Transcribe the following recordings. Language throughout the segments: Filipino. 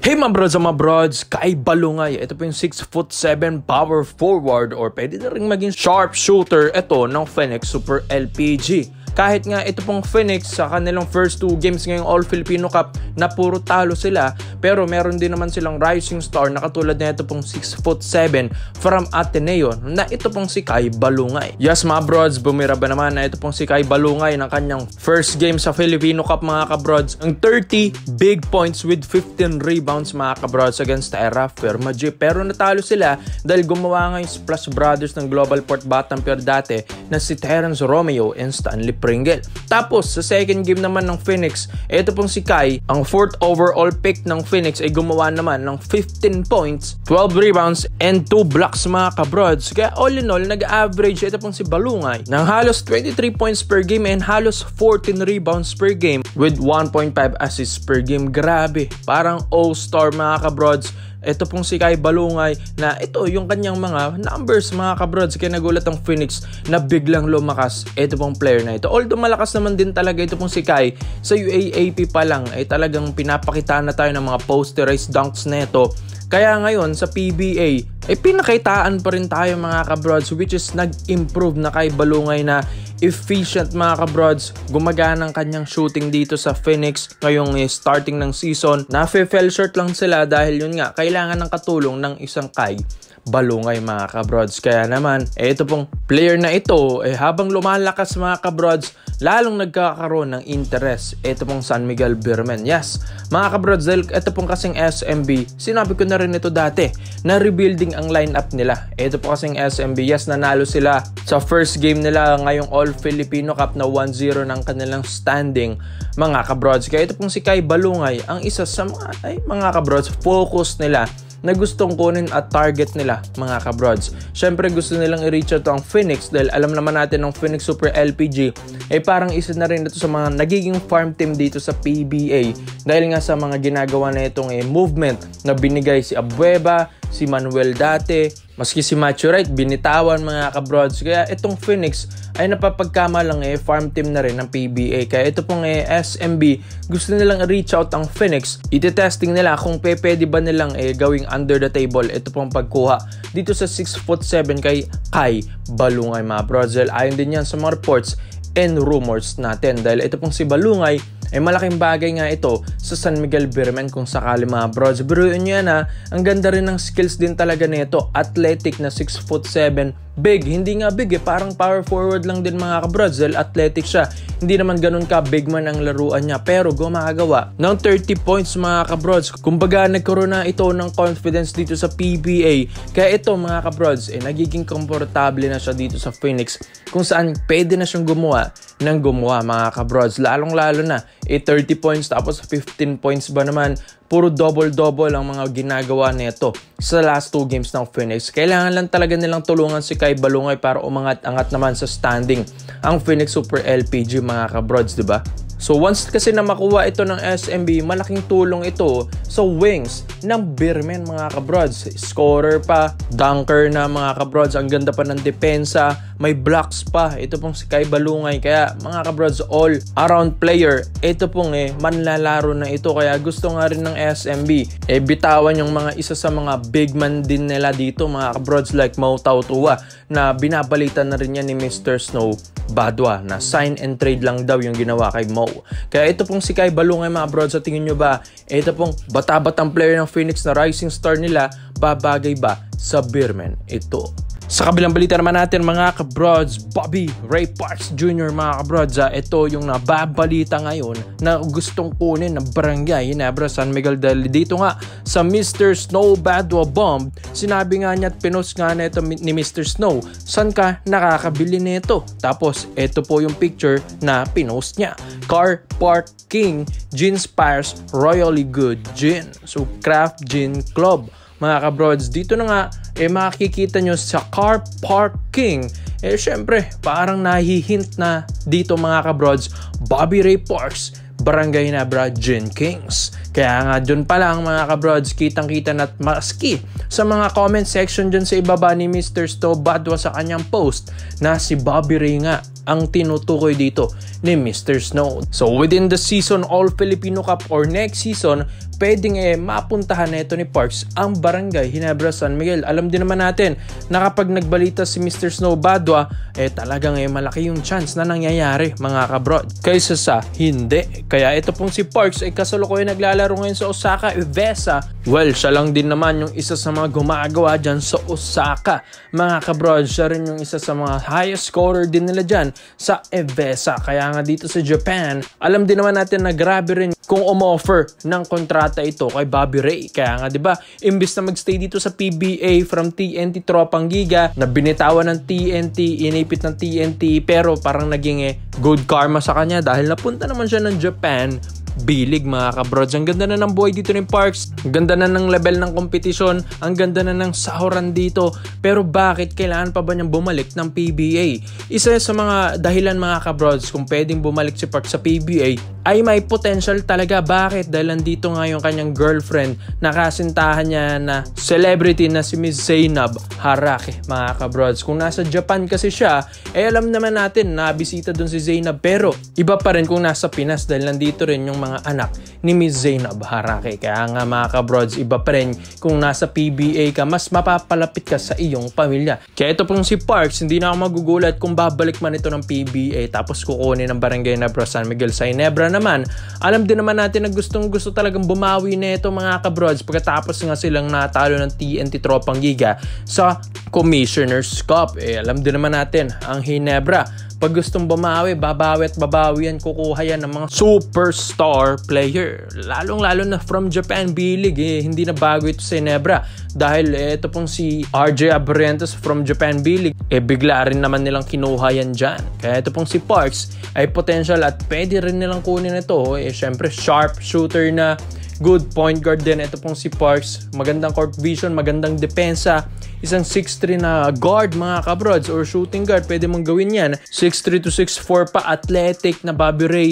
Hey mga brods, Kai Balungay. Ito po yung 6'7" power forward or pwede na rin maging sharp shooter ito ng Phoenix Super LPG. Kahit nga ito pong Phoenix sa kanilang first 2 games ngayong All-Filipino Cup na puro talo sila, pero meron din naman silang rising star na katulad na ito pong 6'7" from Ateneo na ito pong si Kai Balungay. Yes mga brods, bumira ba naman na ito pong si Kai Balungay ng kanyang first game sa Filipino Cup mga kabrods. Ang 30 big points with 15 rebounds mga kabrods against Era Firmaji. Pero natalo sila dahil gumawa nga yung Splash Brothers ng Global Port Batampier dati na si Terence Romeo and Stanley Pringle. Tapos sa second game naman ng Phoenix, ito pong si Kai, ang 4th overall pick ng Phoenix ay gumawa naman ng 15 points, 12 rebounds, and 2 blocks mga kabrods. Kaya all in all, nag-average ito pong si Balungay ng halos 23 points per game and halos 14 rebounds per game with 1.5 assists per game. Grabe, parang all-star mga kabrods. Ito pong si Kai Balungay na ito yung kanyang mga numbers mga kabrods. Kaya nagulat ang Phoenix na biglang lumakas ito pong player na ito. Although malakas naman din talaga ito pong si Kai, sa UAAP pa lang ay talagang pinapakita na tayo ng mga posterized dunks na ito. Kaya ngayon sa PBA ay pinakitaan pa rin tayo mga kabrods, which is nag-improve na Kai Balungay na efficient mga kabrods. Gumagana ang kanyang shooting dito sa Phoenix ngayong starting ng season. Na-fell short lang sila dahil yun nga, kailangan ng katulong ng isang Kai Balungay mga kabrods. Kaya naman, ito pong player na ito, habang lumalakas mga kabrods, lalong nagkakaroon ng interest ito pong San Miguel Beermen. Yes, mga kabrods, dahil ito pong kasing SMB, sinabi ko na rin ito dati, na rebuilding ang lineup nila. Ito po kasing SMB, yes, nanalo sila sa first game nila ngayong All-Filipino Cup na 1-0 ng kanilang standing mga kabrods. Kaya ito pong si Kai Balungay, ang isa sa mga kabrods, focus nila na gustong kunin at target nila mga kabrods. Syempre gusto nilang i-reach out ang Phoenix dahil alam naman natin ng Phoenix Super LPG parang isa na rin ito sa mga nagiging farm team dito sa PBA dahil nga sa mga ginagawa na itong movement na binigay si Abueva, si Manuel dati, maski si Macho Wright binitawan mga kabrods. Kaya itong Phoenix ay napapagkama lang farm team na rin ng PBA. Kaya ito pong SMB, gusto nilang reach out ang Phoenix. Iti-testing nila kung pwede ba nilang gawing under the table ito pong pagkuha dito sa 6'7" kay Kai Balungay mga brods. Ayon din yan sa mga reports and rumors natin dahil ito pong si Balungay ay malaking bagay nga ito sa San Miguel Beermen kung sakali mga brods. Pero yun yan ang ganda rin ng skills din talaga nito. Athletic na 6'7", big. Hindi nga big parang power forward lang din mga kabrods dahil athletic siya. Hindi naman ganun ka big man ang laruan niya pero gumagawa ng 30 points mga kabrods. Kumbaga nagkaroon na ito ng confidence dito sa PBA. Kaya ito mga kabrods nagiging komportable na siya dito sa Phoenix kung saan pwede na siyang gumawa mga kabrods. Lalong lalo na 30 points tapos 15 points ba naman. Puro double-double ang mga ginagawa nito sa last 2 games ng Phoenix. Kailangan lang talaga nilang tulungan si Kai Balungay para umangat-angat naman sa standing ang Phoenix Super LPG mga kabrods, diba? So once kasi na makuha ito ng SMB, malaking tulong ito sa wings ng Beermen mga kabrods. Scorer pa, dunker na mga kabrods, ang ganda pa ng depensa, may blocks pa. Ito pong si Kai Balungay. Kaya mga kabrods, all around player. Ito pong manlalaro na ito. Kaya gusto nga rin ng SMB bitawan yung mga isa sa mga big man din nila dito mga kabrods like Mau Tautua na binabalitan na rin yan ni Mr. Snow Badwa na sign and trade lang daw yung ginawa kay Mau. Kaya ito pong si Kai Balungay mga brods, sa tingin nyo ba ito pong bata-batang player ng Phoenix na rising star nila, babagay ba sa Beermen ito? Sa kabilang balita naman natin mga kabrods, Bobby Ray Parks Jr. mga kabrods, ito yung nababalita ngayon na gustong kunin ng Barangay Ginebra San Miguel dahil dito nga sa Mr. Snow Badwa Bomb, sinabi nga niya at pinost nga na ito ni Mr. Snow, saan ka nakakabili nito? Tapos ito po yung picture na pinost niya, Car Park King Gin Spires Royally Good Gin. So Craft Gin Club mga kabrods, dito na nga makikita nyo sa Car Park King. Syempre parang nahihint na dito mga kabrods, Bobby Ray Parks Barangay Ginebra Gin Kings. Kaya nga dun pa lang mga kabrods, kitang-kita na maski sa mga comment section dyan sa ibaba ni Mr. Sto Badwa sa kanyang post na si Bobby Ray nga ang tinutukoy dito ni Mr. Snow. So within the season All-Filipino Cup or next season, pwedeng mapuntahan nito ni Parks ang Barangay Ginebra San Miguel. Alam din naman natin na kapag nagbalita si Mr. Snow Badua, talagang malaki yung chance na nangyayari mga kabrod kaysa sa hindi. Kaya ito pong si Parks kasalukuyan naglalaro ngayon sa Osaka Evesa. Well, siya lang din naman yung isa sa mga gumagawa dyan sa Osaka mga kabrod. Siya rin yung isa sa mga highest scorer din nila dyan sa Evesa. Kaya nga dito sa Japan, alam din naman natin na grabe rin kung umoffer ng kontrata ito kay Bobby Ray. Kaya nga 'di ba, imbis na magstay dito sa PBA from TNT Tropang Giga, na binitawan ng TNT, inipit ng TNT, pero parang naging good karma sa kanya dahil napunta naman siya ng Japan B-League mga kabrods. Ang ganda na ng buhay dito ni Parks, ang ganda na ng level ng kompetisyon, ang ganda na ng sahuran dito. Pero bakit kailangan pa ba niyang bumalik ng PBA? Isa sa mga dahilan mga kabrods kung pwedeng bumalik si Parks sa PBA ay may potential talaga. Bakit? Dahil nandito nga yung kanyang girlfriend na kasintahan niya na celebrity na si Miss Zainab Harake mga kabrods. Kung nasa Japan kasi siya, alam naman natin na bisita dun si Zainab, pero iba pa rin kung nasa Pinas dahil nandito rin yung mga anak ni Miss Zainab Harake. Kaya nga mga kabrods, iba pa rin kung nasa PBA ka, mas mapapalapit ka sa iyong pamilya. Kaya ito pong si Parks, hindi na ako magugulat kung babalik man ito ng PBA tapos kukunin ng Barangay Ginebra San Miguel. Sa Ginebra naman, alam din naman natin na gustong gusto talagang bumawi na ito mga kabrods pagkatapos nga silang natalo ng TNT Tropang Giga sa Commissioner's Cup. Alam din naman natin ang Ginebra, pag gustong bumawi, babawi at babawi yan, kukuha yan ng mga superstar player. Lalong-lalo na from Japan B-League. Hindi na bago ito sa Ginebra. Dahil ito pong si RJ Abrientes from Japan B-League, bigla rin naman nilang kinuha yan dyan. Kaya ito pong si Parks ay potential at pwede rin nilang kunin ito. Syempre, sharp shooter na good point guard din. Ito pong si Parks. Magandang court vision, magandang depensa. Isang 6'3 na guard mga kabrods or shooting guard, pwede mong gawin yan. 6'3 to 6'4 pa, athletic na Bobby Ray.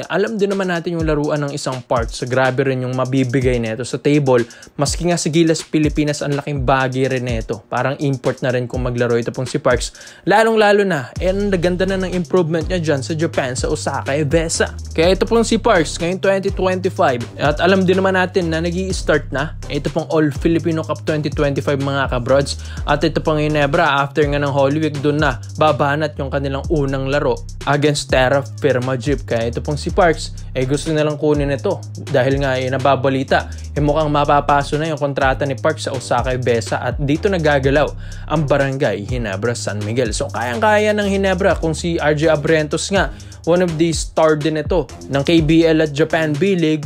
Alam din naman natin yung laruan ng isang Parks. Grabe rin yung mabibigay nito sa table. Maski nga sa Gilas Pilipinas, ang laking bagay rin nito. Parang import na rin kung maglaro ito pong si Parks. Lalong-lalo na, ang naganda na ng improvement niya dyan sa Japan, sa Osaka Evesa. Kaya ito pong si Parks ngayong 2025. At alam din naman natin na nag-i-start na ito pong All-Filipino Cup 2025 mga kabrods. At ito pang Ginebra, after nga ng Holy Week, doon na babanat yung kanilang unang laro against Terra Firma Jeep. Kaya ito pong si Parks, gusto nilang kunin ito dahil nga nababalita, mukhang mapapaso na yung kontrata ni Parks sa Osaka Evesa at dito nagagalaw ang Barangay Ginebra San Miguel. So kayang-kaya ng Ginebra kung si RJ Abrientes nga, one of the star din ito ng KBL at Japan B-League,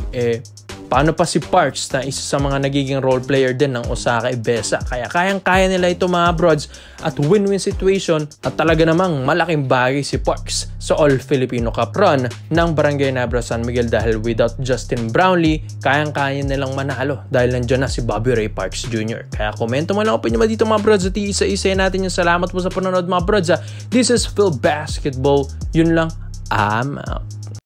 paano pa si Parks na isa sa mga nagiging role player din ng Osaka Evesa. Kaya kayang-kaya nila ito mga broads at win-win situation at talaga namang malaking bagay si Parks sa All-Filipino Cup run ng Barangay Ginebra San Miguel dahil without Justin Brownlee, kayang-kaya nilang manalo dahil nandiyan na si Bobby Ray Parks Jr. Kaya komento mo lang opinion mo dito mga broads at iisa-isa natin yung salamat po sa panonood mga broads. This is Phil Basketball. Yun lang. I'm out.